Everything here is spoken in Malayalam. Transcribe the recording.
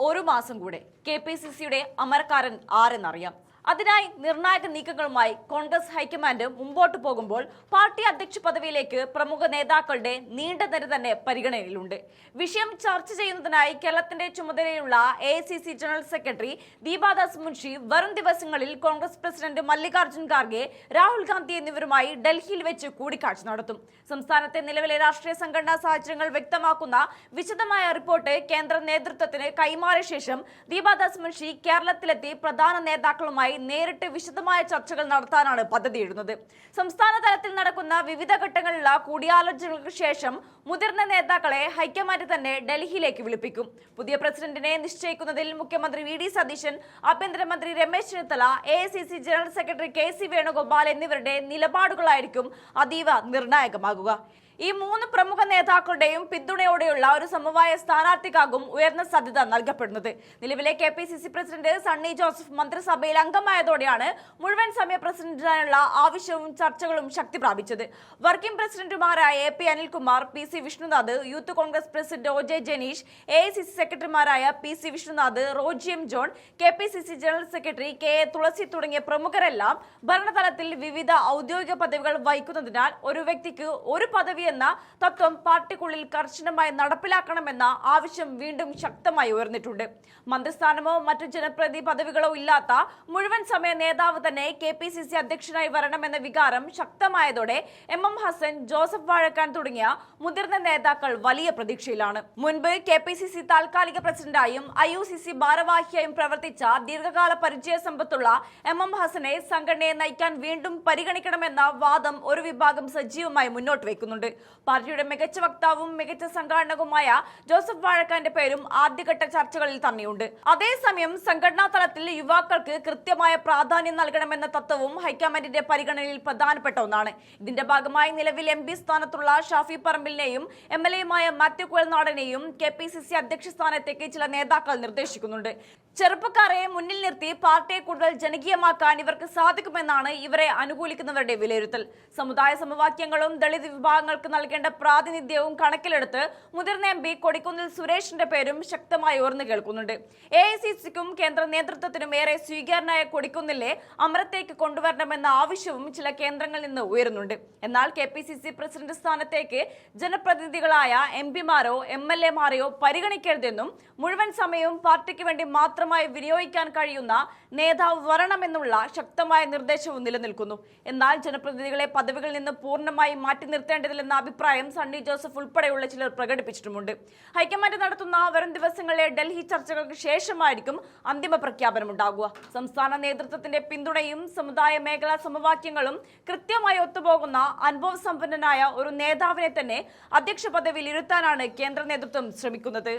ഒരു മാസം കൂടെ KPCCയുടെ അമരക്കാരൻ ആരെന്നറിയാം. അതിനായി നിർണായക നീക്കങ്ങളുമായി കോൺഗ്രസ് ഹൈക്കമാൻഡ് മുമ്പോട്ട് പോകുമ്പോൾ പാർട്ടി അധ്യക്ഷ പദവിയിലേക്ക് പ്രമുഖ നേതാക്കളുടെ നീണ്ട നിര തന്നെ പരിഗണനയിലുണ്ട്. വിഷയം ചർച്ച ചെയ്യുന്നതിനായി കേരളത്തിന്റെ ചുമതലയുള്ള AICC general secretary Deepa Das Munshi വരും ദിവസങ്ങളിൽ കോൺഗ്രസ് പ്രസിഡന്റ് മല്ലികാർജ്ജുൻ ഖാർഗെ, രാഹുൽ ഗാന്ധി എന്നിവരുമായി ഡൽഹിയിൽ വെച്ച് കൂടിക്കാഴ്ച നടത്തും. സംസ്ഥാനത്തെ നിലവിലെ രാഷ്ട്രീയ സംഘടനാ സാഹചര്യങ്ങൾ വ്യക്തമാക്കുന്ന വിശദമായ റിപ്പോർട്ട് കേന്ദ്ര നേതൃത്വത്തിന് കൈമാറിയ ശേഷം ദീപാദാസ് മുൻഷി കേരളത്തിലെത്തി പ്രധാന നേതാക്കളുമായി നേരിട്ട് വിശദമായ ചർച്ചകൾ നടത്താനാണ് പദ്ധതിയിടുന്നത്. സംസ്ഥാന തലത്തിൽ നടക്കുന്ന വിവിധ ഘട്ടങ്ങളിലുള്ള കൂടിയാലോചനകൾക്ക് ശേഷം മുതിർന്ന നേതാക്കളെ ഹൈക്കമാൻഡ് തന്നെ ഡൽഹിയിലേക്ക് വിളിപ്പിക്കും. പുതിയ പ്രസിഡന്റിനെ നിശ്ചയിക്കുന്നതിൽ മുഖ്യമന്ത്രി VD സതീശൻ, ആഭ്യന്തരമന്ത്രി Ramesh Chennithala, AICC general secretary KC Venugopal എന്നിവരുടെ നിലപാടുകളായിരിക്കും അതീവ നിർണായകമാകുക. ഈ മൂന്ന് പ്രമുഖ നേതാക്കളുടെയും പിന്തുണയോടെയുള്ള ഒരു സമവായ സ്ഥാനാർത്ഥിക്കാകും ഉയർന്ന സാധ്യത നൽകപ്പെടുന്നത്. നിലവിലെ KPCC പ്രസിഡന്റ് സണ്ണി ജോസഫ് മന്ത്രിസഭയിൽ അംഗമായതോടെയാണ് മുഴുവൻ സമയ പ്രസിഡന്റിനായുള്ള ആവശ്യവും ചർച്ചകളും ശക്തി പ്രാപിച്ചത്. വർക്കിംഗ് പ്രസിഡന്റുമാരായ AP Anilkumar, PC Vishnunath, youth Congress president OJ Janeesh, AICC സെക്രട്ടറിമാരായ PC Vishnunath, Roji M John, KPCC general secretary KA Thulasi തുടങ്ങിയ പ്രമുഖരെല്ലാം ഭരണതലത്തിൽ വിവിധ ഔദ്യോഗിക പദവികൾ വഹിക്കുന്നതിനാൽ ഒരു വ്യക്തിക്ക് ഒരു പദവി എന്ന തത്വം പാർട്ടിക്കുള്ളിൽ കർശനമായി നടപ്പിലാക്കണമെന്ന ആവശ്യം വീണ്ടും ശക്തമായി ഉയർന്നിട്ടുണ്ട്. മന്ത്രിസ്ഥാനമോ മറ്റു ജനപ്രതിനിധി പദവികളോ ഇല്ലാത്ത മുഴുവൻ സമയ നേതാവ് തന്നെ KPCC അധ്യക്ഷനായി വരണമെന്ന വികാരം ശക്തമായതോടെ MM ഹസൻ, ജോസഫ് വാഴക്കാൻ തുടങ്ങിയ മുതിർന്ന നേതാക്കൾ വലിയ പ്രതീക്ഷയിലാണ്. മുൻപ് KPCC താൽക്കാലിക പ്രസിഡന്റായും IUCC ഭാരവാഹിയായും പ്രവർത്തിച്ച ദീർഘകാല പരിചയ സമ്പത്തുള്ള MM ഹസനെ സംഘടനയെ നയിക്കാൻ വീണ്ടും പരിഗണിക്കണമെന്ന വാദം ഒരു വിഭാഗം സജീവമായി മുന്നോട്ട് വയ്ക്കുന്നുണ്ട്. പാർട്ടിയുടെ മികച്ച വക്താവും മികച്ച സംഘാടകവുമായ ജോസഫ് വാഴക്കാന്റെ പേരും ആദ്യഘട്ട ചർച്ചകളിൽ തന്നെയുണ്ട്. അതേസമയം സംഘടനാ തലത്തിൽ യുവാക്കൾക്ക് കൃത്യമായ പ്രാധാന്യം നൽകണമെന്ന തത്വവും ഹൈക്കമാൻഡിന്റെ പരിഗണനയിൽ പ്രധാനപ്പെട്ട ഒന്നാണ്. ഇതിന്റെ ഭാഗമായി നിലവിൽ MP സ്ഥാനത്തുള്ള ഷാഫി പറമ്പിലിനെയും MLA-യുമായ മാത്യു കുഴൽനാടനെയും KPCC അധ്യക്ഷ സ്ഥാനത്തേക്ക് ചില നേതാക്കൾ നിർദ്ദേശിക്കുന്നുണ്ട്. ചെറുപ്പക്കാരെ മുന്നിൽ നിർത്തി പാർട്ടിയെ കൂടുതൽ ജനകീയമാക്കാൻ ഇവർക്ക് സാധിക്കുമെന്നാണ് ഇവരെ അനുകൂലിക്കുന്നവരുടെ വിലയിരുത്തൽ. സമുദായ സമവാക്യങ്ങളും ദളിത് വിഭാഗങ്ങൾക്ക് നൽകേണ്ട പ്രാതിനിധ്യവും കണക്കിലെടുത്ത് മുതിർന്ന MP കൊടിക്കുന്നിൽ സുരേഷിന്റെ പേരും ശക്തമായി ഉയർന്നു കേൾക്കുന്നുണ്ട്. AICC-ക്കും കേന്ദ്ര നേതൃത്വത്തിനും ഏറെ സ്വീകാര്യനായ കൊടിക്കുന്നിലെ അമരത്തേക്ക് കൊണ്ടുവരണമെന്ന ആവശ്യവും ചില കേന്ദ്രങ്ങളിൽ നിന്ന് ഉയരുന്നുണ്ട്. എന്നാൽ KPCC പ്രസിഡന്റ് സ്ഥാനത്തേക്ക് ജനപ്രതിനിധികളായ MP-മാരോ MLA-മാരെയോ പരിഗണിക്കരുതെന്നും മുഴുവൻ സമയവും പാർട്ടിക്ക് വേണ്ടി മാത്രമായി വിനിയോഗിക്കാൻ കഴിയുന്ന നേതാവ് വരണമെന്നുള്ള ശക്തമായ നിർദ്ദേശവും നിലനിൽക്കുന്നു. എന്നാൽ ജനപ്രതിനിധികളെ പദവികളിൽ നിന്ന് പൂർണ്ണമായി മാറ്റി നിർത്തേണ്ടതില്ലെന്ന അഭിപ്രായം സണ്ണി ജോസഫ് ഉൾപ്പെടെയുള്ള ചിലർ പ്രകടിപ്പിച്ചിട്ടുമുണ്ട്. ഹൈക്കമാൻഡ് നടത്തുന്ന വരും ദിവസങ്ങളിലെ ഡൽഹി ചർച്ചകൾക്ക് ശേഷമായിരിക്കും അന്തിമ പ്രഖ്യാപനമുണ്ടാകുക. സംസ്ഥാന നേതൃത്വത്തിന്റെ പിന്തുണയും സമുദായ മേഖലാ സമവാക്യങ്ങളും കൃത്യമായി ഒത്തുപോകുന്ന അനുഭവസമ്പന്നനായ ഒരു നേതാവിനെ തന്നെ അധ്യക്ഷ പദവിയിൽ ഇരുത്താനാണ് കേന്ദ്ര നേതൃത്വം ശ്രമിക്കുന്നത്.